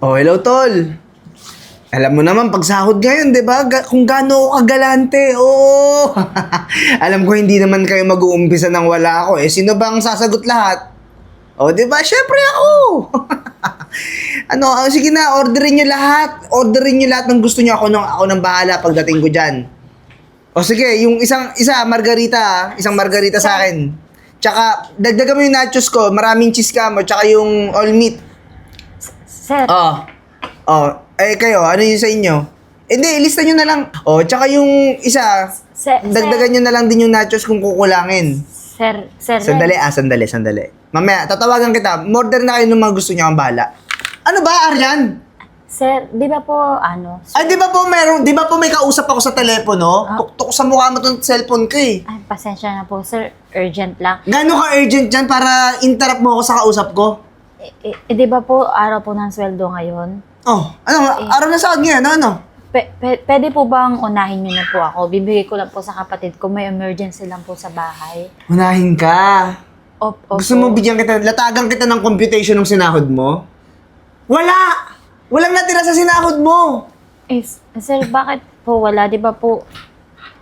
Oh, hello, tol. Alam mo naman, pag sahod ngayon, di ba? Kung gaano ako kagalante, oo. Alam ko hindi naman kayo mag-uumpisa nang wala ako eh. Sino ba ang sasagot lahat? Oh, di ba? Syempre ako. Sige na, orderin nyo lahat. Orderin nyo lahat ng gusto nyo. Ako nang bahala pagdating ko dyan. O sige, yung isa, margarita ah. Isang margarita sa akin. Tsaka, dagdagan mo yung nachos ko. Maraming cheese ka mo. Tsaka yung all meat. Sir, Kayo, ano yung sa inyo? Hindi, ilista nyo na lang. Tsaka yung isa, dagdagan nyo na lang din yung nachos kung kukulangin. Sir, Sandali. Mamaya, tatawagan kita. Order na kayo ng mga gusto nyo, ang bahala. Ano ba, Aryan? Sir, di ba po, Ay, di ba po may kausap ako sa telepono? Tuktok sa mukha mo tong cellphone ko eh. Ay, pasensya na po, sir. Urgent lang. Gano'n ka urgent dyan para interrupt mo ako sa kausap ko? Di ba po, araw po ng sweldo ngayon? Araw na sahod ngayon, ano? Pwede po bang unahin niyo na po ako? Bibigay ko lang po sa kapatid ko. May emergency lang po sa bahay. Unahin ka. Opo. Gusto mo latagan kita ng computation ng sinahod mo? Wala! Walang natira sa sinahod mo! Sir, bakit po wala? Di ba po?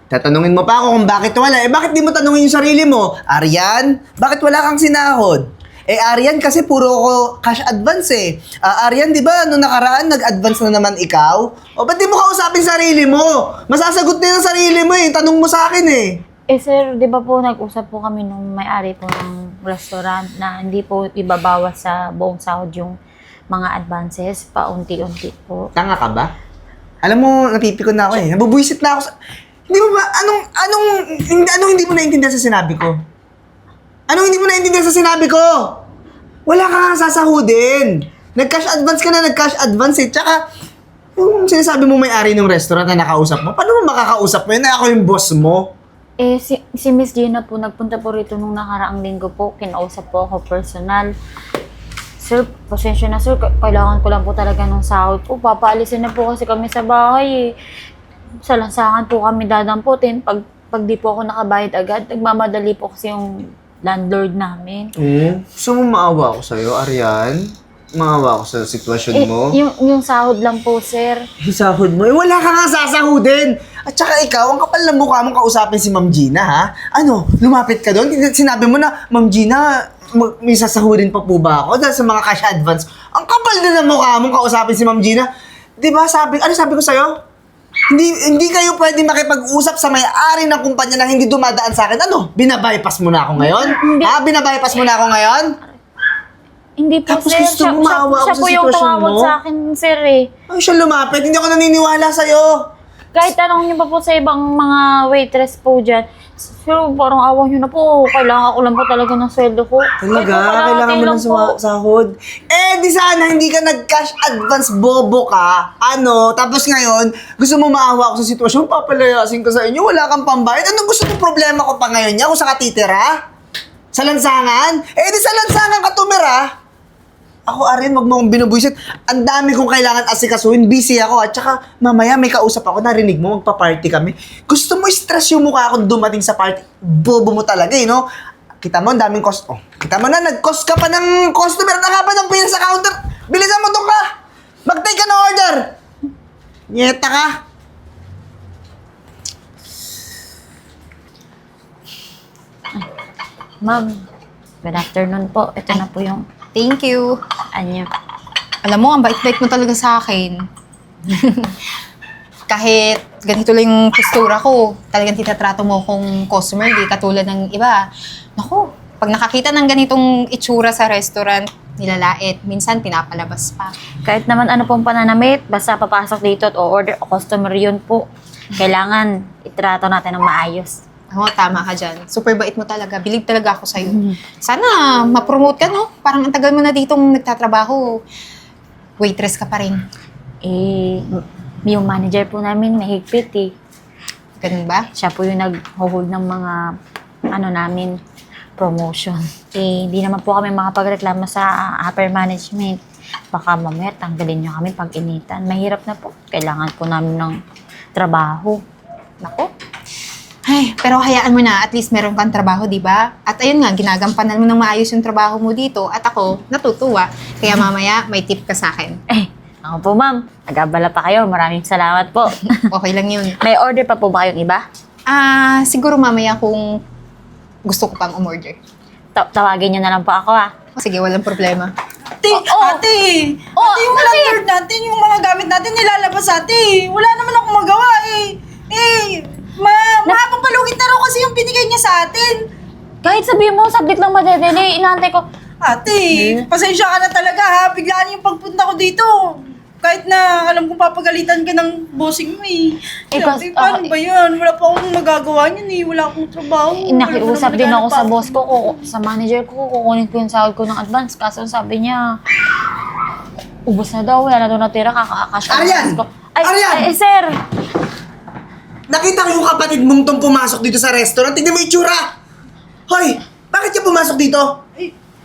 Tatanungin mo pa ako kung bakit wala. Bakit di mo tanungin yung sarili mo? Aryan, bakit wala kang sinahod? Aryan, kasi puro ko cash advance eh. Aryan, di ba, nung nakaraan, nag-advance na naman ikaw? Ba't di mo kausapin sarili mo? Masasagot na yung sarili mo eh. Tanong mo sa akin eh. Sir, di ba po nag-usap po kami nung may-ari po ng restaurant na hindi po ibabawas sa buong sahod yung mga advances, paunti-unti po. Tanga ka ba? Alam mo, napipikon na ako eh. Nabubuisit na ako sa... Hindi mo ba, anong hindi mo naintindihan sa sinabi ko? Anong hindi mo naintindihan sa sinabi ko? Wala ka nga sasahudin. Nag-cash advance eh. Tsaka, yung sinasabi mo may-ari ng restaurant na nakausap mo, paano mo makakausap mo yun na ako yung boss mo? Si Miss Gina po, nagpunta po rito nung nakaraang linggo po. Kinausap po ako personal. Sir, pasensya na sir. Kailangan ko lang po talaga ng sahod ko. Papaalisin na po kasi kami sa bahay eh. Sa lansangan po kami dadamputin. Pag di po ako nakabayad agad, nagmamadali po kasi yung landlord namin. Gusto mo maawa ako sa'yo, Aryan? Maawa ako sa sitwasyon mo? Yung sahod lang po, sir. Sahod mo? Wala ka nga sasahudin! At saka ikaw, ang kapal ng mukha mong kausapin si Ma'am Gina, ha? Lumapit ka doon? Sinabi mo na, Ma'am Gina, may sasahudin pa po ba ako dahil sa mga cash advance? Ang kapal na ng mukha mong kausapin si Ma'am Gina. Di ba sabi ko sa'yo? Hindi kayo pwede makipag-usap sa may-ari ng kumpanya na hindi dumadaan sa akin. Binabypass mo na ako ngayon? Binabypass mo na ako ngayon? Hindi po, Tapos sir. gusto mo maawa ako Siya sa po yung sitwasyon tumawag mo? sa akin, sir eh. Ay, siya lumapit. Hindi ako naniniwala sa'yo. Kahit tanong niyo pa po sa ibang mga waitress po dyan, pero parang awa niyo na po. Kailangan ko lang po talaga ng sweldo ko. Talaga? Kailangan mo ng sahod? Di sana hindi ka nag-cash advance, bobo ka. Tapos ngayon, gusto mo maawa ako sa sitwasyon, papalayasin ka sa inyo, wala kang pambayad. Anong gusto mo problema ko pa ngayon niya? Kung sa katitira? Sa lansangan? Di sa lansangan ka tumira. Ako, Arin, wag mo akong binubuisit. Ang dami kong kailangan asikasuhin. Busy ako. At saka, mamaya may kausap ako. Narinig mo, magpa-party kami. Gusto mo stress yung mukha akong dumating sa party. Bobo mo talaga, no? Kita mo, ang daming cost. Kita mo na, nag-cost ka pa ng customer. Nakapa ng pila sa counter. Bilisan mo to ka. Mag-take ka ng order. Nyeta ka. Ma'am, good afternoon po. Ito na po yung Thank you. anyo. Alam mo, ang bait-bait mo talaga sa akin. Kahit ganito lang yung postura ko, talagang tinatrato mo kung customer, di katulad ng iba. Naku, pag nakakita ng ganitong itsura sa restaurant, nilalait. Minsan, pinapalabas pa. Kahit naman ano pong pananamit, basta papasok dito at o-order o customer yun po. Kailangan itrato natin ng maayos. Oo, tama ka dyan. Super bait mo talaga. Believe talaga ako sa'yo. Sana ma-promote ka, no? Parang ang tagal mo na ditong nagtatrabaho. Waitress ka pa rin. Yung manager po namin mahigpit eh. Ganun ba? Siya po yung nag-hold ng mga namin promotion. Di naman po kami makapagreklamo sa upper management. Baka mamaya tanggalin nyo kami pag initan. Mahirap na po. Kailangan po namin ng trabaho. Naku. Ay, pero hayaan mo na, at least meron kang trabaho, di ba? At ayun nga, ginagampanan mo ng maayos yung trabaho mo dito at ako, natutuwa. Kaya mamaya, may tip ka sa akin. Ako po, ma'am. Nag-abala pa kayo. Maraming salamat po. Okay lang yun. May order pa po ba kayong iba? Siguro mamaya kung gusto ko pang umorder. Tawagin niyo na lang po ako, ah. Sige, walang problema. Ate, Oo. ate, Oo, ate, yung bakit? landlord natin, yung mga gamit natin nilalabas ate. Wala naman akong magawa eh. Mahabang palugit na raw kasi yung binigay niya sa atin. Kahit sabihin mo, saglit lang madedeli. Inaantay ko. Ate, pasensya ka na talaga ha. Biglaan yung pagpunta ko dito. Kahit na alam kong papagalitan ka ng bossing mo eh. Ate, paano ba yan? Wala pa akong magagawa niyan eh. Wala akong trabaho. Nakiusap din ako sa boss ko. ko, sa manager ko, kukunin ko yung sahod ko ng advance. Kaso sabi niya, ubos na daw, wala na daw natira, kakakash ko. Aryan! Aryan! Ay, sir! Nakita ko yung kapatid mong tong pumasok dito sa restaurant. Tignan mo yung itsura! Hoy! Bakit siya pumasok dito?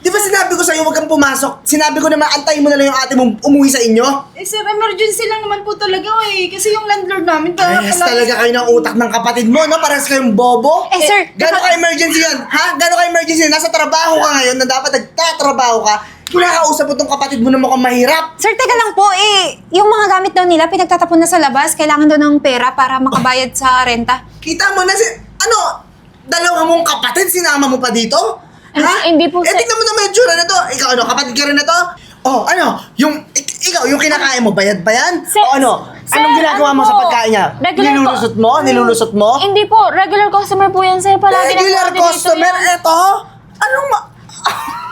Di ba sinabi ko sa'yo huwag kang pumasok? Sinabi ko naman antayin mo na lang yung ate mong umuwi sa inyo? Sir, emergency lang naman po talaga eh. Kasi yung landlord namin Yes, talaga kayo ng utak ng kapatid mo, no? Parang kayong bobo. Sir, Gano'n ka-emergency yan? Ha? Gano'n ka-emergency? Nasa trabaho ka ngayon na dapat nagtatrabaho ka. Kinakausap mo tong kapatid mo na mukhang mahirap. Sir, teka lang po yung mga gamit daw nila, pinagtatapon na sa labas, kailangan daw ng pera para makabayad sa renta. Kita mo na dalawa mong kapatid, sinama mo pa dito? Ha? Hindi po, sir. Tignan mo naman yung tsura na to. Ikaw kapatid ka rin na to? Oh, ikaw, yung kinakain mo, bayad ba yan? Sir, O sir, anong ginagawa mo po? sa pagkain niya? Regular Nilulusot mo? Nilulusot mo? Hindi po, regular customer po yan, sir. Palagi Regular nag-coordinate customer, yan. eto?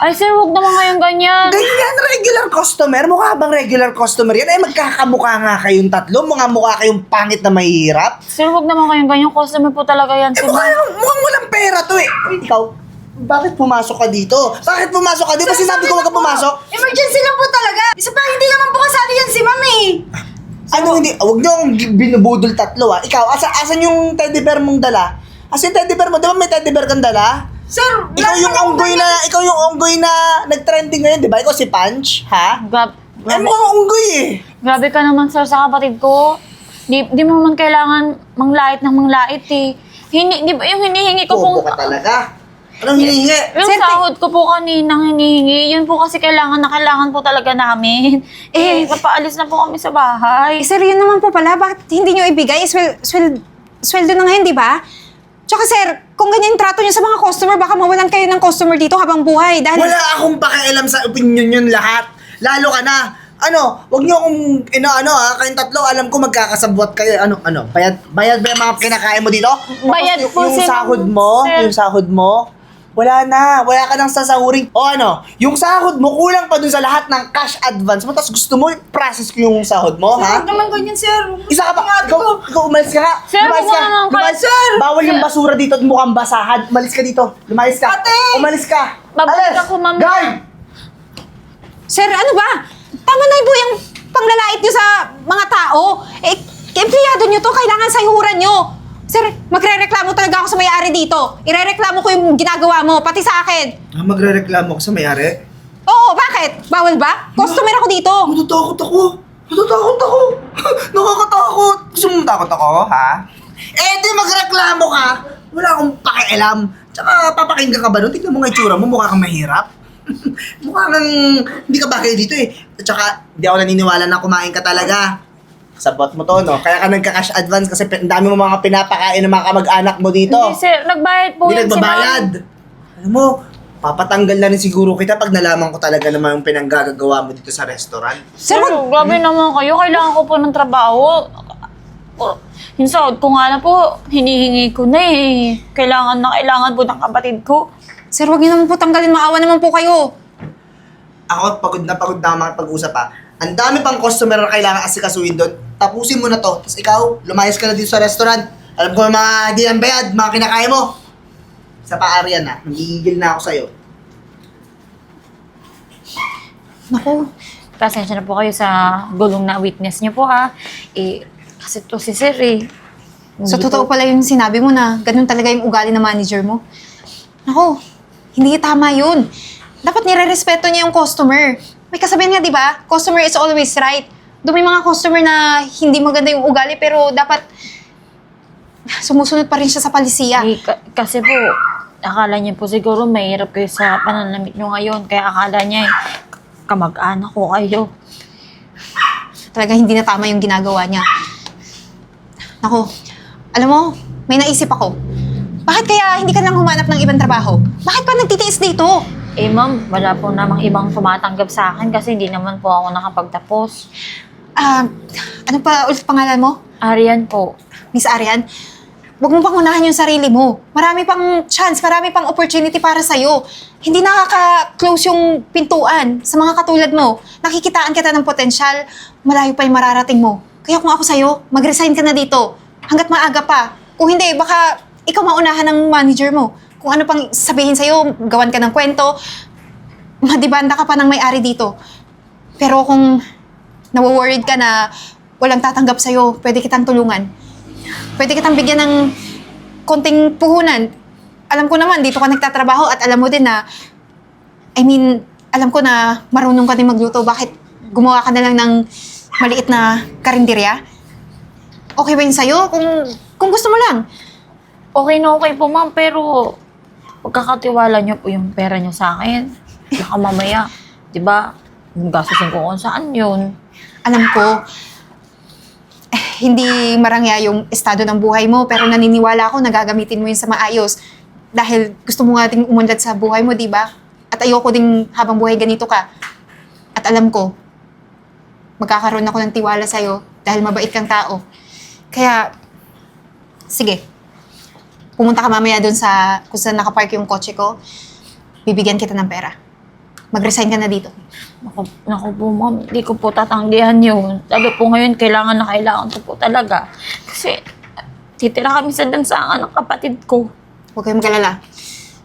Ay, sir, huwag naman ngayon ganyan. Ganyan, regular customer? Mukha bang regular customer yan? Magkakamukha nga kayong tatlo, mukha kayong pangit na mahihirap. Sir, huwag naman kayong ganyan. Customer po talaga yan, sir. Mukhang walang pera to eh. Ikaw, bakit pumasok ka dito? Bakit pumasok ka? Di ba sinabi ko huwag ka pumasok? Emergency lang po talaga. Isa pa, hindi naman po kasali yan si ma'am eh. Ano hindi? Huwag niyo akong binubudol tatlo ah. Ikaw, asan yung teddy bear mong dala? Asan yung teddy bear mo? Di ba may teddy bear kang dala? Sir, Ikaw yung unggoy na nag-trending ngayon, di ba? Ikaw si Punch, ha? Mukhang unggoy eh. Grabe ka naman, sir, sa kapatid ko. Di mo naman kailangan manglait ng manglait eh. Di ba yung hinihingi ko Bobo pong... ka talaga. Anong hinihingi? Yung sahod ko po kaninang hinihingi, yun po kasi kailangan po talaga namin. Papaalis na po kami sa bahay. Sir, yun naman po pala, bakit hindi nyo ibigay? Sweldo na ngayon, di ba? Tsaka sir, kung ganyan yung trato nyo sa mga customer, baka mawalan kayo ng customer dito habang buhay. Dahil... Wala akong pakialam sa opinion yun lahat. Lalo ka na. Wag niyo akong, kayong tatlo, alam ko magkakasabwat kayo. Bayad ba yung mga kinakain mo dito? Bayad Tapos po, yung sir. sahod mo, wala ka nang sasahuring. Yung sahod mo, kulang pa dun sa lahat ng cash advance mo, tapos gusto mo i-process ko yung sahod mo, ha? Huwag naman ganyan, sir. Isa ka pa, ikaw umalis ka nga. Sir, Lumayas huwag mo naman kayo, Sir! Bawal yung basura dito at mukhang basahan. Umalis ka dito. Lumayas ka. Ate! Umalis ka. Babalik Alis! ako, ma'am. Guard! Sir, ano ba? Tama na po yung panglalait nyo sa mga tao. Empleyado nyo to, kailangan sayhuran nyo. Sir, magre-reklamo talaga ako sa may-ari dito. Ire-reklamo ko yung ginagawa mo, pati sa akin. Magre-reklamo ka sa may-ari? Oo, bakit? Bawal ba? Customer ako dito. Natatakot ako. Nakakatakot. Gusto mo matakot ako, ha? Di magreklamo ka. Wala akong pakialam. Tsaka papakinggan ka ba nun? Tignan mo nga itsura mo, mukha kang mahirap. Mukha kang hindi ka bagay dito eh. At tsaka, hindi ako naniniwala na kumain ka talaga. Sabot mo to, no? Kaya ka nagka-cash advance kasi ang dami mo mga pinapakain ng mga kamag-anak mo dito. Hindi, sir. Nagbayad po Hindi yan si nagbabayad. ma'am. Alam mo, papatanggal na rin siguro kita pag nalaman ko talaga naman yung pinanggagawa mo dito sa restaurant. Sir, grabe naman kayo. Kailangan ko po ng trabaho. Yung sahod ko nga na po, hinihingi ko na eh. Kailangan po ng kapatid ko. Sir, huwag niyo naman po tanggalin. Maawa naman po kayo. Ako, pagod na makipag-usap ha. Ang dami pang customer na kailangan asikasuhin doon. Tapusin mo na to. Tapos ikaw, lumayas ka na dito sa restaurant. Alam ko mga hindi ang bayad, mga kinakain mo. Sa pa-Aryan ha. Nagigigil na ako sa'yo. Naku, Pasensya na po kayo sa gulong na witness niyo po ha. Kasi to si sir eh. so Hindi totoo po- pala yung sinabi mo na ganun talaga yung ugali ng manager mo. Naku, hindi tama yun. Dapat nire-respeto niya yung customer. May kasabihan nga, di ba? Customer is always right. Doon may mga customer na hindi maganda yung ugali pero dapat sumusunod pa rin siya sa palisiya. Kasi po, akala niya po siguro mahirap kayo sa pananamit niyo ngayon. Kaya akala niya kamag-anak ko kayo. Talagang hindi na tama yung ginagawa niya. Naku, alam mo, may naisip ako. Bakit kaya hindi ka lang humanap ng ibang trabaho? Bakit pa nagtitiis dito? Eh ma'am, wala po namang ibang tumatanggap sa akin kasi hindi naman po ako nakapagtapos. Ano pa ulit pangalan mo? Arian po. Miss Arian, huwag mo pang unahan yung sarili mo. Marami pang chance, marami pang opportunity para sa'yo. Hindi nakaka-close yung pintuan sa mga katulad mo. Nakikitaan kita ng potensyal, malayo pa yung mararating mo. Kaya kung ako sa'yo, mag-resign ka na dito. Hanggat maaga pa. Kung hindi, baka ikaw maunahan ng manager mo. Kung ano pang sabihin sa'yo, gawan ka ng kwento, madibanda ka pa ng may-ari dito. Pero kung nawo-worried ka na walang tatanggap sa'yo, pwede kitang tulungan. Pwede kitang bigyan ng konting puhunan. Alam ko naman, dito ka nagtatrabaho at alam mo din na, alam ko na marunong ka din magluto. Bakit gumawa ka na lang ng maliit na karinderya? Okay ba yun sa'yo? Kung gusto mo lang. Okay na okay po ma'am, pero pagkakatiwala niyo po yung pera niyo sa akin. Baka mamaya, di ba, gastusin ko kung saan yun. Alam ko, hindi marangya yung estado ng buhay mo, pero naniniwala ako na gagamitin mo yun sa maayos. Dahil gusto mo nga ding umunlad sa buhay mo, di ba? At ayoko ding habang buhay ganito ka. At alam ko, magkakaroon ako ng tiwala sa'yo dahil mabait kang tao. Kaya, sige. Pumunta ka mamaya dun sa kung saan nakapark yung kotse ko. Bibigyan kita ng pera. Mag-resign ka na dito. Naku po ma'am, hindi ko po tatanggihan yun. Lalo po ngayon, kailangan na kailangan ko po talaga. Kasi titira kami sa dansangan ng kapatid ko. Huwag kayong mag-alala.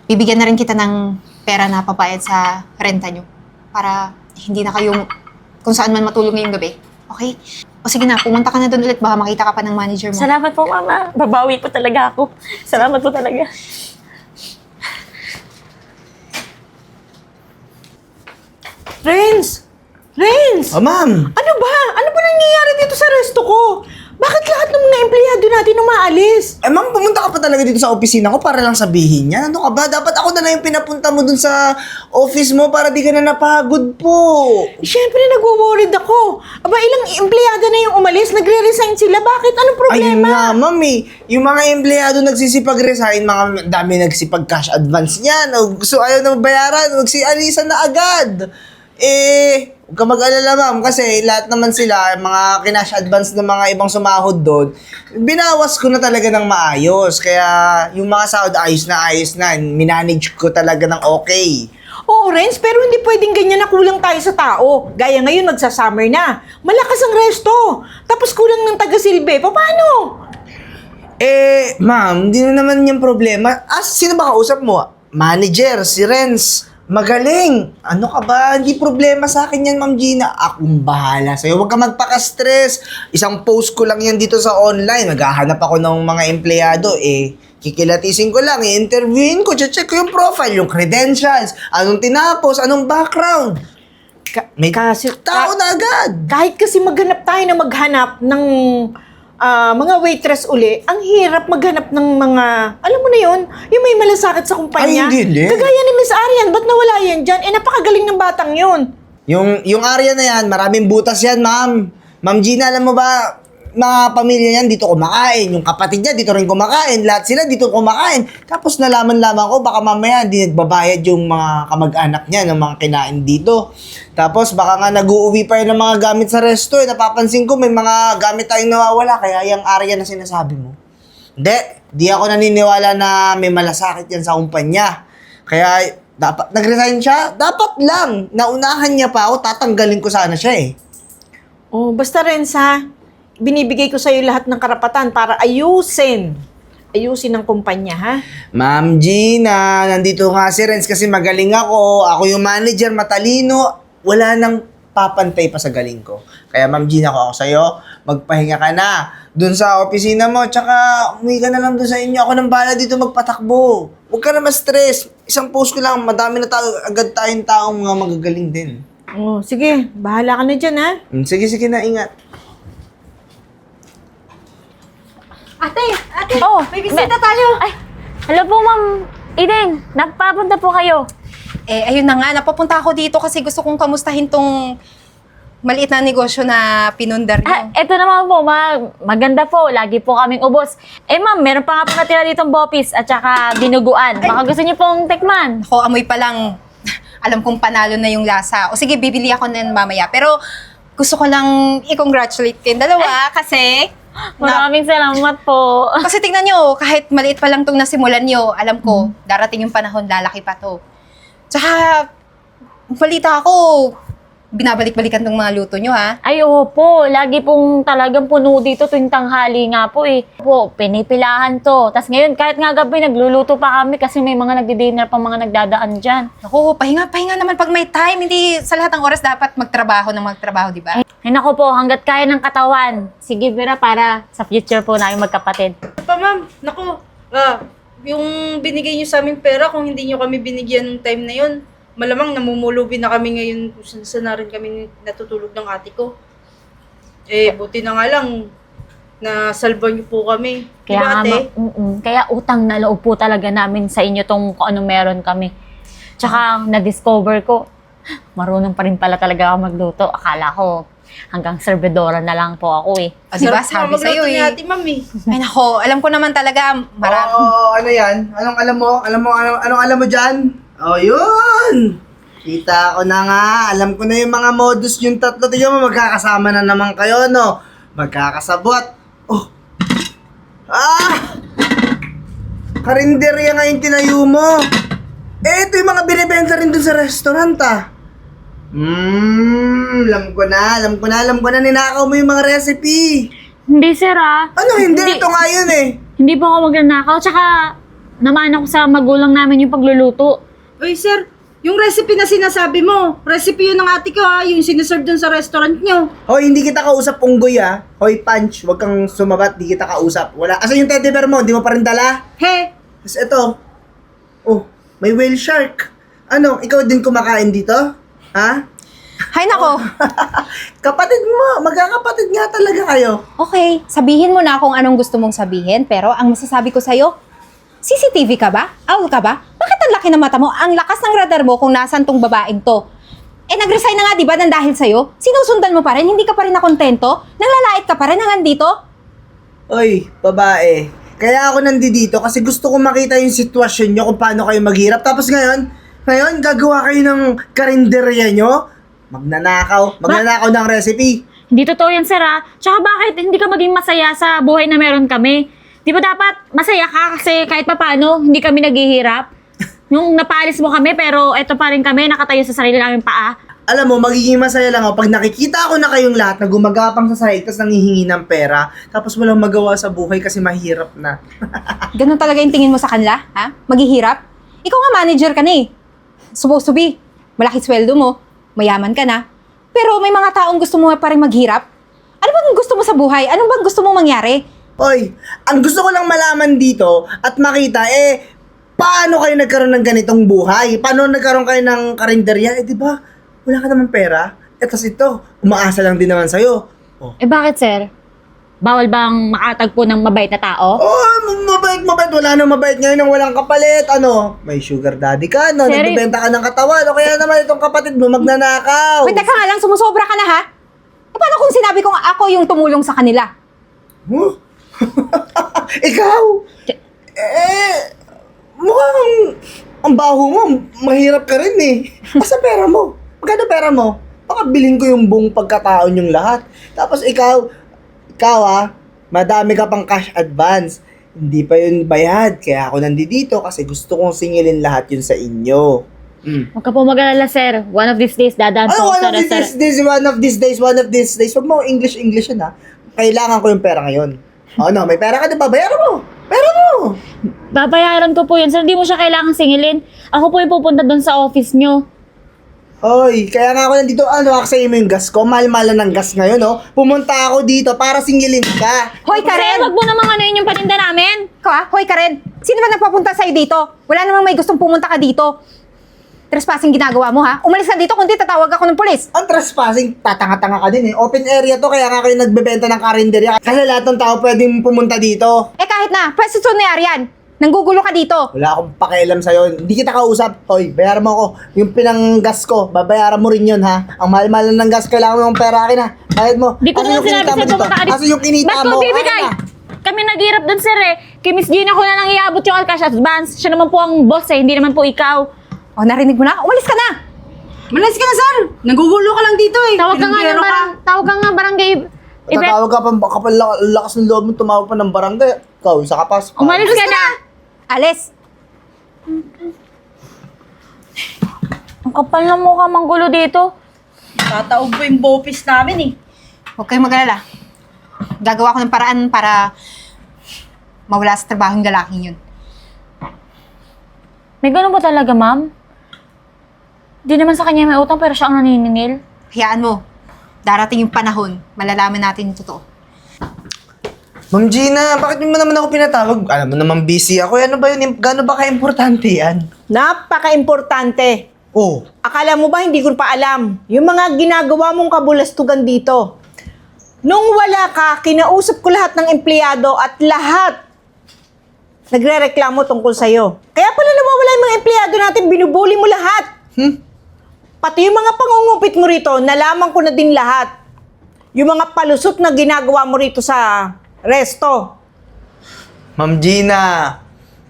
Bibigyan na rin kita ng pera na papayad sa renta nyo. Para hindi na kayo kung saan man matulog ngayong gabi. Okay? O sige na, pumunta ka na doon ulit. Baka makita ka pa ng manager mo. Salamat po mama. Babawi po talaga ako. Salamat po talaga. Renz! Renz! Oh, ma'am! Ano ba? Ano ba nangyayari dito sa resto ko? Bakit lahat ng mga empleyado natin umaalis? Eh, ma'am, pumunta ka pa talaga dito sa opisina ko para lang sabihin yan. Ano ka ba? Dapat ako na lang yung pinapunta mo dun sa office mo para di ka na napagod po. Siyempre, nagwo-worried ako. Aba, ilang empleyado na yung umalis? Nagre-resign sila. Bakit? Anong problema? Ayun nga, ma'am eh. Yung mga empleyado nagsisipag-resign, mga dami nagsipag-cash advance niyan. O gusto ayaw na mabayaran, magsialisan na agad. Huwag ka mag-alala, ma'am, kasi lahat naman sila, mga kinash advance ng mga ibang sumahod doon, binawas ko na talaga ng maayos. Kaya yung mga sahod ayos na, minanage ko talaga ng okay. Oo, Renz, pero hindi pwedeng ganyan na kulang tayo sa tao. Gaya ngayon, magsa-summer na. Malakas ang resto. Tapos kulang ng taga-silbi. Paano? Ma'am, hindi na naman yung problema. Sino ba kausap mo? Manager, si Renz. Magaling! Ano ka ba? Hindi problema sa akin yan, Ma'am Gina. Akong bahala sa'yo. Huwag ka magpaka-stress. Isang post ko lang yan dito sa online. Maghahanap ako ng mga empleyado. Kikilatisin ko lang. I-interviewin ko. Check ko yung profile, yung credentials. Anong tinapos, anong background. May tao na agad. Kahit kasi maghanap tayo na maghanap ng mga waitress uli, ang hirap maghanap ng mga, alam mo na yun, yung may malasakit sa kumpanya. Ay, hindi. Kagaya ni Miss Arian, ba't nawala yan dyan? Napakagaling ng batang yun. Yung area na yan, maraming butas yan, ma'am. Ma'am Gina, alam mo ba, mga pamilya niyan dito kumakain. Yung kapatid niya dito rin kumakain. Lahat sila dito kumakain. Tapos nalaman ko, baka mamaya hindi nagbabayad yung mga kamag-anak niya ng mga kinain dito. Tapos baka nga nag-uuwi pa yun ng mga gamit sa resto. Napapansin ko may mga gamit tayong nawawala. Kaya yung area na sinasabi mo. Di ako naniniwala na may malasakit yan sa kumpanya. Kaya dapat nag-resign siya. Dapat lang. Naunahan niya pa ako. Tatanggalin ko sana siya Oh, basta Renz ha, binibigay ko sa'yo lahat ng karapatan para ayusin ng kumpanya, ha? Ma'am Gina, nandito nga si Renz kasi magaling ako. Ako yung manager, matalino. Wala nang papantay pa sa galing ko. Kaya Ma'am Gina, ako sa'yo, magpahinga ka na. Dun sa opisina mo, tsaka umuwi ka na lang dun sa inyo. Ako nang bahala dito magpatakbo. Huwag ka na ma-stress. Isang post ko lang, madami na agad tayong taong mga magagaling din. Oh, sige, bahala ka na dyan, ha? Sige na, ingat. Ate! Oh, may bisita tayo! Ay, hello po ma'am. Eden, nagpapunta po kayo. Ayun na nga, napapunta ako dito kasi gusto kong kamustahin tong maliit na negosyo na pinundar niyo? Eto naman po, maganda po. Lagi po kaming ubos. Ma'am, meron pa nga po natira ditong bopis at saka dinuguan. Baka gusto niyo pong tikman. Ako, amoy pa lang, alam kong panalo na yung lasa. O sige, bibili ako na mamaya. Pero gusto ko lang i-congratulate kayong dalawa kasi... Maraming salamat po. Kasi tingnan nyo, kahit maliit pa lang itong nasimulan nyo, alam ko, darating yung panahon, lalaki pa to. Tsaka, balita ako, binabalik-balikan tong mga luto nyo, ha? Ay, opo. Lagi pong talagang puno dito tuwing tanghali nga po eh. Po, pinipilahan to. Tapos ngayon, kahit nga gabi, nagluluto pa kami kasi may mga nagdi-dinner pa mga nagdadaan dyan. Ako, pahinga naman pag may time. Hindi sa lahat ng oras dapat magtrabaho, di ba? Ay, naku po, hanggat kaya ng katawan. Sige, Vera, para sa future po namin magkapatid. Pa ma'am, naku, yung binigay niyo sa aming pera, kung hindi niyo kami binigyan ng time na yun, malamang namumulubi na kami ngayon kung saan na rin kami natutulog ng ate ko. Buti na nga lang, nasalba niyo po kami. Kaya Diba, nga, ate? kaya utang na loob po talaga namin sa inyo tong kung ano meron kami. Tsaka, na-discover ko, marunong pa rin pala talaga ako magluto. Akala ko, hanggang servidora na lang po ako eh. Diba, Sarap sabi sa'yo magluto ni eh. ate, mami. Ay nako, alam ko naman talaga, marami. Ano yan? Anong alam mo? Anong alam mo dyan? Oh, yun! Kita ko na nga. Alam ko na yung mga modus yung tatlo. Tingnan mo, magkakasama na naman kayo, no? Magkakasabot. Oh! Karinderya nga yung tinayo mo. Ito yung mga binibenta rin dun sa restaurant, alam ko na, ninakaw mo yung mga recipe. Hindi, sir ah. Ano, hindi? Ito nga yun eh. Hindi po ako magnanakaw. Tsaka, naman ako sa magulang namin yung pagluluto. Uy, sir, yung recipe na sinasabi mo, recipe yun ng ate ko yung siniserve dun sa restaurant niyo. Hoy, hindi kita kausap, Unggoy Hoy, Punch, wag kang sumabat, di kita kausap. Wala. Asan yung teddy bear mo? Hindi mo pa rin dala? He, Tapos ito. Oh, may whale shark. Ano, ikaw din kumakain dito? Ha? Hay nako, Kapatid mo, magkakapatid nga talaga kayo. okay, sabihin mo na kung anong gusto mong sabihin, pero ang masasabi ko sa'yo, CCTV ka ba? Owl ka ba? Bakit ang laki ng mata mo? Ang lakas ng radar mo kung nasan tong babaeng to. Nag-resign na nga, di ba, nang dahil sa'yo? Sinusundan mo pa rin? Hindi ka pa rin nakontento? Nanglalait ka pa rin hanggang dito? Oy, babae. Kaya ako nandito kasi gusto ko makita yung sitwasyon nyo kung paano kayo maghirap. Tapos ngayon, gagawa kayo ng karinderya nyo? Magnanakaw ng recipe. Hindi totoo yan, sir ah. Tsaka bakit hindi ka maging masaya sa buhay na meron kami? Di ba dapat masaya ka kasi kahit papano, hindi kami naghihirap? Nung napaalis mo kami, pero eto pa rin kami, nakatayo sa sarili namin paa. Alam mo, magiging masaya lang ako pag nakikita ko na kayong lahat na gumagapang sa sahig tapos nangihingi ng pera tapos walang magawa sa buhay kasi mahirap na. Ganun talaga yung tingin mo sa kanila, ha? Maghihirap? Ikaw nga manager ka na eh. Supposed to be. Malaki sweldo mo. Mayaman ka na. Pero may mga taong gusto mo pa rin maghirap. Ano bang gusto mo sa buhay? Ano bang gusto mo mangyari? Oy, ang gusto ko lang malaman dito at makita paano kayo nagkaroon ng ganitong buhay? Paano nagkaroon kayo ng karinderya? Di ba? Wala ka naman pera. Tas ito, umaasa lang din naman sa'yo. Oh. Bakit, sir? Bawal bang makatagpo ng mabait na tao? Oh, mabait. Wala nang mabait ngayon nang walang kapalit. Ano? May sugar daddy ka, no? Sir, Nagbibenta ka ng katawan. O kaya naman itong kapatid mo magnanakaw. Wait, teka nga lang, sumusobra ka na ha? Paano kung sinabi kong ako yung tumulong sa kanila? Huh? Ikaw? Mukhang ang baho mo. Mahirap ka rin eh. Basta pera mo. Magkano pera mo? Baka bilhin ko yung buong pagkataon yung lahat. Tapos ikaw madami ka pang cash advance. Hindi pa yun bayad. Kaya ako nandito kasi gusto kong singilin lahat yun sa inyo. Huwag ka po mag-alala, sir. One of these days, dadaan po One sa of these days. Huwag mo English yun ha. Kailangan ko yung pera ngayon. Ano, may pera ka diba? Bayaran mo! Pera mo! Babayaran ko po yun, sir. Hindi mo siya kailangang singilin. Ako po yung pupunta doon sa office nyo. Hoy, kaya nga ako nandito, aksayin mo yung gas ko. Mahal-mahal ng gas ngayon, Pumunta ako dito para singilin ka. Hoy, Sir, Karen! wag mo namang anuin yung paninda namin. Ikaw ha? Hoy, Karen! Sino ba nagpapunta sa'yo dito? Wala namang may gustong pumunta ka dito. Trespassing ginagawa mo ha? Umalis ka dito kundi tatawag ako ng polis. Ang trespassing, tatanga-tanga ka din Open area to, kaya nga kayo nagbebenta ng karinderya. Kasi lahat ng tao pwedeng pumunta dito. Kahit na, pwesto na yan. Nanggugulo ka dito. Wala akong pakialam sa'yo. Hindi kita kausap. Hoy, bayaran mo ako. Yung pinanggas ko, babayaran mo rin yun, ha? Ang mahal-mahal ng gas, kailangan mo ng pera akin, ha? Bayad mo. Di ko Ano naman yung sinabi kinita mo sa'yo dito? pumunta ka dito. Ano yung kinita Ba't mo? ko bibigay? Akin na. Kami naghirap dun, sir eh. Kay Miss Gina ko na lang iabot yung cash advance. Siya naman po ang boss eh, hindi naman po ikaw. O, narinig mo na? Umalis ka na! Malas ka na, sir. Nagugulo ka lang dito eh. Tawag ka nga ng barangay event. Tatawag ka pa, kapal lakas ng loob mo, tumawag pa ng barangay. Ikaw, isa ka pa. Umalis ka na! Alis! Ang kapal na mukha manggulo dito. Tataob po yung bopis namin eh. Huwag kayong mag-alala. Gagawa ko ng paraan para mawala sa trabaho yung lalaking yun. May ganun ba talaga, ma'am? Di naman sa kanya may utang pero siya ang naniningil. Hayaan mo. Darating yung panahon, malalaman natin yung totoo. Ma'am Gina, bakit mo naman ako pinatawag? Alam mo naman busy ako. Ano ba yun? Gano'n ba ka-importante yan? Napaka-importante. Oh, Akala mo ba hindi ko pa alam? Yung mga ginagawa mong kabulastugan dito. Nung wala ka, kinausap ko lahat ng empleyado at lahat nagre-reklamo tungkol sa'yo. Kaya pala nawawala yung mga empleyado natin, binubuli mo lahat. Pati yung mga pangungupit mo rito, nalaman ko na din lahat. Yung mga palusot na ginagawa mo rito sa resto. Ma'am Gina,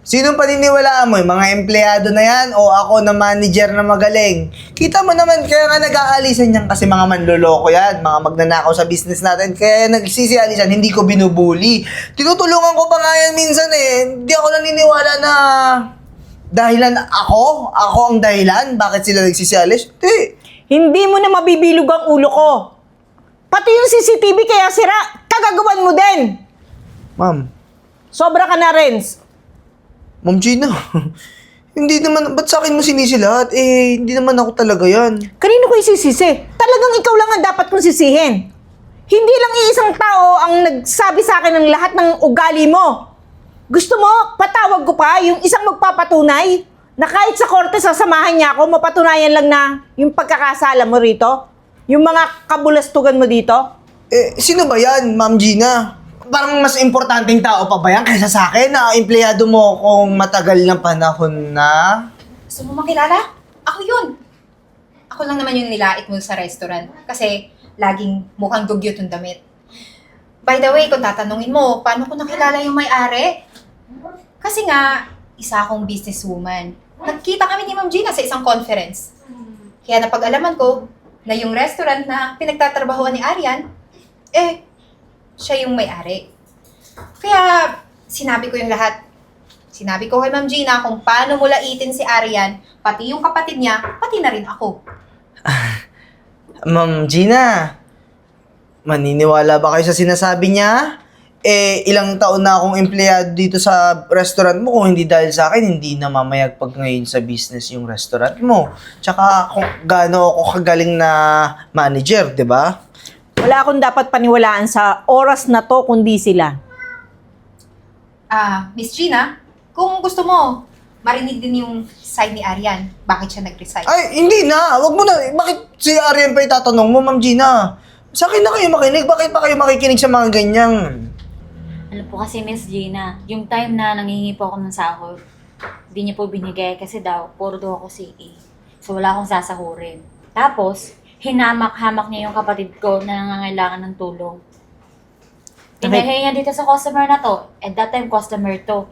sinong paniniwalaan mo? Yung mga empleyado na yan o ako na manager na magaling? Kita mo naman, kaya nga nag-aalisan yan kasi mga manloloko yan, mga magnanakaw sa business natin. Kaya nagsisialisan, hindi ko binubuli. Tinutulungan ko pa nga yan minsan eh. Hindi ako naniniwala na dahilan ako? Ako ang dahilan? Bakit sila nagsisialis? Hindi. Hindi mo na mabibilog ang ulo ko. Pati yung CCTV kaya sira, kagagawan mo din. Ma'am, Sobra ka na, Renz. Ma'am Gina, hindi naman, ba't sa akin mo sinisi lahat? Eh, hindi naman ako talaga yan. Kanino ko isisisi? Talagang ikaw lang ang dapat kong sisihin. Hindi lang iisang tao ang nagsabi sa akin ng lahat ng ugali mo. Gusto mo, patawag ko pa yung isang magpapatunay na kahit sa korte sasamahan niya ako, mapatunayan lang na yung pagkakasala mo rito? Yung mga kabulastugan mo dito? Eh, sino ba yan, Ma'am Gina? Parang mas importanteng tao pa ba yan kaysa sa akin na empleyado mo kung matagal ng panahon na? Gusto mo makilala? Ako yun. Ako lang naman yung nilait mo sa restaurant kasi laging mukhang dugyot yung damit. By the way, kung tatanungin mo, paano ko nakilala yung may-ari? Kasi nga, isa akong businesswoman. Nagkita kami ni Ma'am Gina sa isang conference. Kaya napag-alaman ko na yung restaurant na pinagtatrabahoan ni Arian, siya yung may-ari. Kaya sinabi ko yung lahat. Sinabi ko kay Ma'am Gina kung paano mo laitin si Arian, pati yung kapatid niya, pati na rin ako. Ma'am Gina, maniniwala ba kayo sa sinasabi niya? Eh, ilang taon na akong empleyado dito sa restaurant mo. Kung hindi dahil sa akin, hindi na mamayag pag ngayon sa business yung restaurant mo. Tsaka kung gaano ako kagaling na manager, di ba? Wala akong dapat paniwalaan sa oras na to kundi sila. Miss Gina, kung gusto mo, marinig din yung side ni Arian. Bakit siya nag-resign? Ay, hindi na. Wag mo na. Bakit si Arian pa itatanong mo, Ma'am Gina? Sa akin na kayo makinig. Bakit pa kayo makikinig sa mga ganyan? Alam po kasi Miss Gina, yung time na nangihingi po ako ng sahod, hindi niya po binigay kasi daw, puro daw ako CA. So wala akong sasahurin. Tapos, hinamak-hamak niya yung kapatid ko na nangangailangan ng tulong. Pinahiya niya dito sa customer na to. At that time, customer to.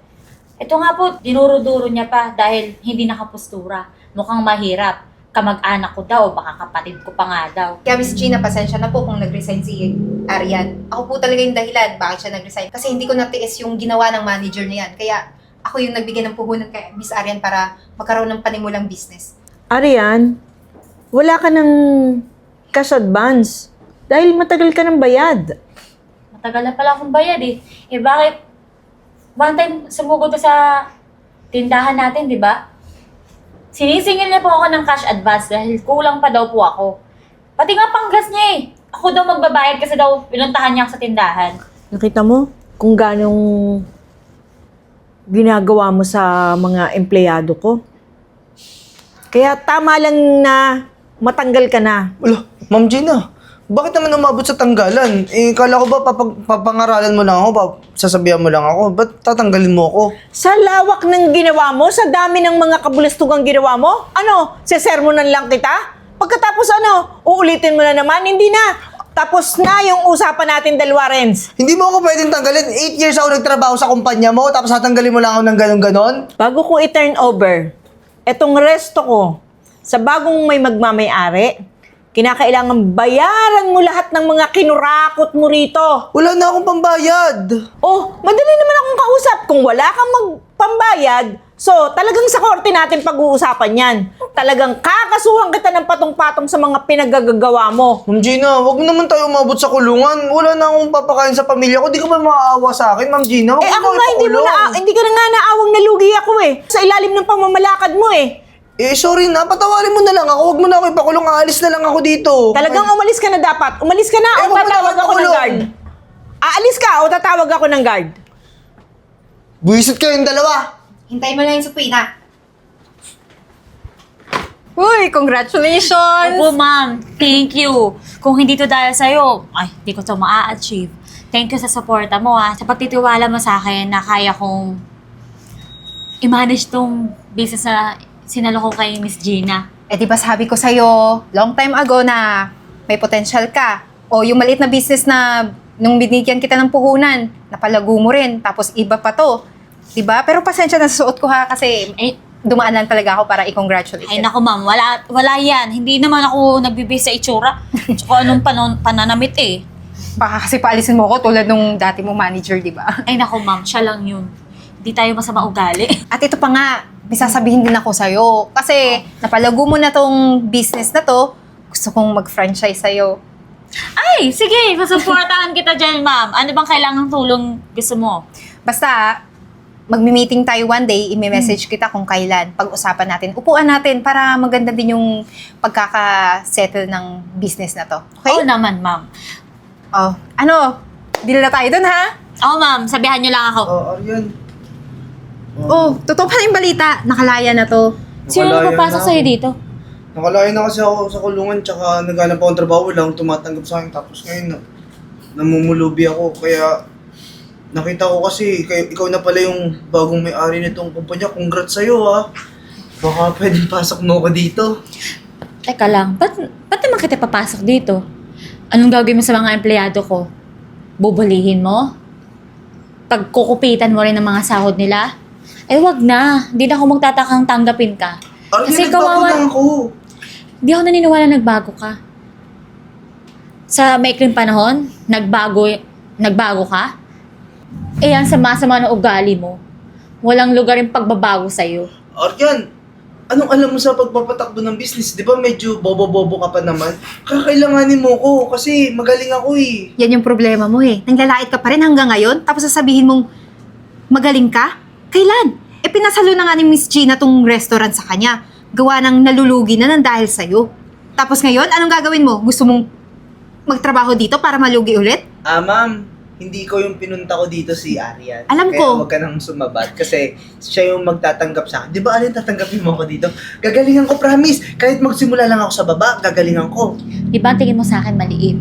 Ito nga po, dinuro-duro niya pa dahil hindi nakapostura. Mukhang mahirap. Kamag-anak ko daw, baka kapatid ko pa nga daw. Kaya Miss Gina, pasensya na po kung nag-resign si Arian. Ako po talaga yung dahilan bakit siya nag-resign. Kasi hindi ko natiis yung ginawa ng manager na yan. Kaya ako yung nagbigay ng puhunan kay Miss Arian para magkaroon ng panimulang business. Arian, wala ka ng cash advance dahil matagal ka ng bayad. Matagal na pala akong bayad eh. Eh bakit? One time, sumugod na sa tindahan natin, di ba? Sinisingil niya po ako ng cash advance dahil kulang pa daw po ako. Pati nga panggas niya eh. Ako daw magbabayad kasi daw pinuntahan niya ako sa tindahan. Nakita mo kung ganong ginagawa mo sa mga empleyado ko? Kaya tama lang na matanggal ka na. Wala, Ma'am Gina. Bakit naman umabot sa tanggalan? Eh, kala ko ba papangaralan mo lang ako, sasabihan mo lang ako, ba't tatanggalin mo ako? Sa lawak ng ginawa mo, sa dami ng mga kabulastugang ginawa mo, ano, sesermonan lang kita? Pagkatapos uulitin mo na naman, hindi na. Tapos na yung usapan natin dalawa, Renz. Hindi mo ako pwedeng tanggalin. 8 years ako nagtrabaho sa kumpanya mo, tapos tatanggalin mo lang ako ng ganon-ganon? Bago ko i-turn over, etong resto ko, sa bagong may magmamayari, kinakailangan bayaran mo lahat ng mga kinurakot mo rito. Wala na akong pambayad. Oh, madali naman akong kausap. Kung wala kang magpambayad, so talagang sa korte natin pag-uusapan yan. Talagang kakasuhan kita ng patong-patong sa mga pinagagagawa mo. Ma'am Gina, wag naman tayo umabot sa kulungan. Wala na akong papakain sa pamilya ko. Di ka ba maaawa sa akin, Ma'am Gina? Wag Ako mo nga, ako ipakulong. hindi ka na nga naawang nalugi ako Sa ilalim ng pamamalakad mo Eh, sorry na. Patawarin mo na lang ako. Wag mo na ako ipakulong. Aalis na lang ako dito. Talagang umalis ka na dapat. Umalis ka na o wag mo na tatawag ako ng ipakulong. guard. Aalis ka o tatawag ako ng guard. Buwisit kayong dalawa. Hintayin mo lang yung supina. Uy, congratulations! Opo, ma'am. Thank you. Kung hindi to dahil sa'yo, ay, di ko to maa-achieve. Thank you sa suporta mo, sa pagtitiwala mo sa akin na kaya kong i-manage tong business na sinalo ko kay Miss Gina. Eh di ba sabi ko sa'yo, long time ago na may potential ka. O yung maliit na business na nung binigyan kita ng puhunan, napalago mo rin, tapos iba pa to. Di ba? Pero pasensya na sa suot ko kasi Eh, dumaan lang talaga ako para i-congratulate. ay naku ma'am, wala yan. Hindi naman ako nagbibase sa itsura. Tsaka anong pananamit Baka kasi paalisin mo ko tulad nung dati mong manager, di ba? Ay naku ma'am, siya lang yun. Hindi tayo masama ugali. At ito pa nga, may sasabihin din ako sa'yo. Kasi napalago mo na tong business na to, gusto kong mag-franchise sa'yo. Ay, sige, pasuportahan kita dyan ma'am. Ano bang kailangang tulong gusto mo? Basta, magmi-meeting tayo one day, i-message kita kung kailan. Pag-usapan natin, upuan natin para maganda din yung pagkaka-settle ng business na to. Okay? Oo naman ma'am. Oh, ano? Deal na tayo dun, ha? Oo ma'am, sabihan niyo lang ako. Oh, Aryan. Oh, totoo pa na yung balita. Nakalaya na to. Sino Nakalaya nagpapasok na sa'yo ako. dito? Nakalaya na kasi ako sa kulungan, tsaka naghanap ako ng trabaho, wala akong tumatanggap sa akin. Tapos ngayon, namumulubi ako. Kaya nakita ko kasi, ikaw na pala yung bagong may-ari nitong kumpanya. Congrats sa'yo, ha. Baka pwedeng pasok mo ko dito. Teka lang, ba't naman kita papasok dito? Anong gagawin mo sa mga empleyado ko? Bubulihin mo? Pagkukupitan mo rin ng mga sahod nila? Eh wag na, hindi na ako magtatakang tanggapin ka. Aryan, Kasi nagbago kawawa- lang ako. Hindi ako naniniwala nagbago ka. Sa maikling panahon, nagbago ka? Eh yan, sama-sama ng ugali mo. Walang lugar yung pagbabago sa'yo. Aryan, anong alam mo sa pagpapatakbo ng business? Di ba medyo bobo-bobo ka pa naman? Kakailanganin mo ko kasi magaling ako eh. Yan yung problema mo eh. Nanglalait ka pa rin hanggang ngayon, tapos sasabihin mong magaling ka? Kailan? Eh pinasalo na nga ni Miss Gina tong restaurant sa kanya. Gawa ng nalulugi na nang dahil sa'yo. Tapos ngayon, anong gagawin mo? Gusto mong magtrabaho dito para malugi ulit? Ma'am, hindi ko yung pinunta ko dito si Aryan. Alam Kaya ko. huwag ka nang sumabat kasi siya yung magtatanggap sa akin. Di ba, Aryan, tatanggapin mo ako dito? Gagalingan ko, promise. Kahit magsimula lang ako sa baba, gagalingan ko. Di ba ang tingin mo sa akin maliit?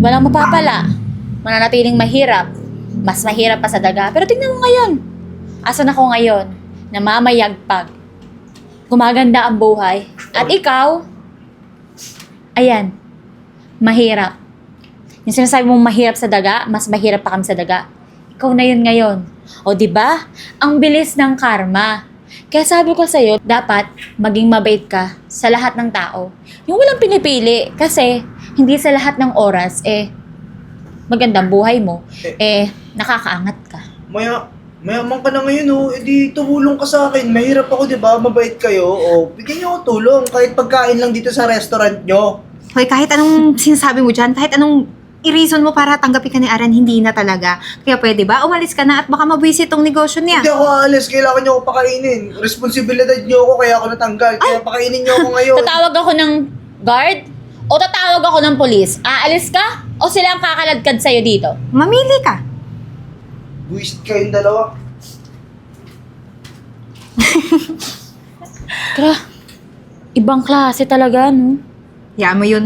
Walang mapapala. Mananatiling mahirap. Mas mahirap pa sa daga. Pero tingnan mo ngayon. Asan ako ngayon? Namamayagpag. Gumaganda ang buhay. At ikaw, ayan, mahirap. Yung sinasabi mong mahirap sa daga, mas mahirap pa kami sa daga. Ikaw na yun ngayon. O di ba? Ang bilis ng karma. Kaya sabi ko sa'yo, dapat maging mabait ka sa lahat ng tao. Yung walang pinipili. Kasi hindi sa lahat ng oras, magandang buhay mo. Nakakaangat ka. Mayaman ka na ngayon, oh. E di, tumulong ka sa akin. Mahirap ako, di ba? Mabait kayo. O, bigyan niyo ako tulong. Kahit pagkain lang dito sa restaurant niyo. Hoy, kahit anong sinasabi mo dyan, kahit anong i-reason mo para tanggapin ka ni Aran, hindi na talaga. Kaya pwede ba? Umalis ka na at baka mabwisit tong negosyo niya. Hindi ako aalis. Kailangan niyo ako pakainin. Responsibilidad niyo ako, kaya ako natanggal. Kaya pakainin niyo ako ngayon. Tatawag ako ng guard? O tatawag ako ng polis? Aalis ka? O sila ang kakaladkad sa'yo dito? Mamili ka. Buwisit kayong dalawa. Ibang klase talaga, no? Hayaan mo yun.